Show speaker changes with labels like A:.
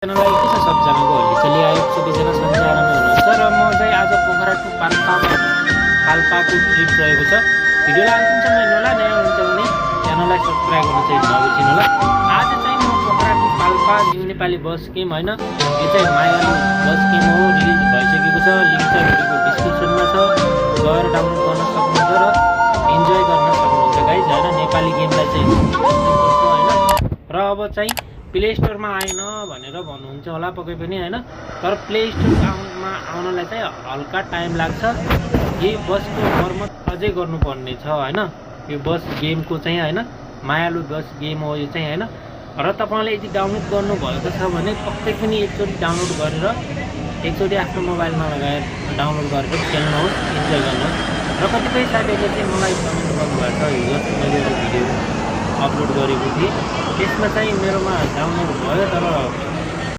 A: च्यानललाई के छ सबजनाको होली चलिआएको सबैजना सन्चै आरामै हुनुहुन्छ र म चाहिँ आज पोखरा टु पाल्पाको ट्रिप रहेको छ। भिडियोलाई अन्तिमसम्म हेर्नु होला। नयाँ हुनुहुन्छ भने च्यानललाई सब्सक्राइब गर्न चाहिँ नबिर्सिनु होला। आज चाहिँ म Pokhara to Palpa new Nepali bus game होइन, यो चाहिँ मायालु बस गेम हो, रिलिज भइसकेको छ। लिङ्क चाहिँ भिडियोको डिस्क्रिप्सनमा छ, गएर डाउनलोड गर्न सक्नुहुन्छ र इन्जोय गर्न सक्नुहुन्छ गाइज होइन। नेपाली गेमलाई चाहिँ होइन र अब चाहिँ प्ले स्टोरमा आएन भनेर भन्नुहुन्छ होला पक्कै पनि होइन, तर प्ले स्टोरमा आउनलाई चाहिँ हल्का टाइम लाग्छ। यही बसको मर्मत अझै गर्नुपर्ने छ होइन। यो बस गेमको चाहिँ होइन, मायालु बस गेम हो यो चाहिँ होइन। र तपाईँले यदि डाउनलोड गर्नुभएको छ भने पक्कै पनि एकचोटि डाउनलोड गरेर एकचोटि आफ्नो मोबाइलमा लगाएर डाउनलोड गरेर खेल्नुहोस्, इन्जोय गर्नुहोस्। र कतिपय साथीहरूले चाहिँ मलाई कमेन्ट गर्नुभएको छ, हिजो मैले एउटा भिडियो अपलोड गरेको थिएँ, त्यसमा चाहिँ मेरोमा डाउनलोड भयो तर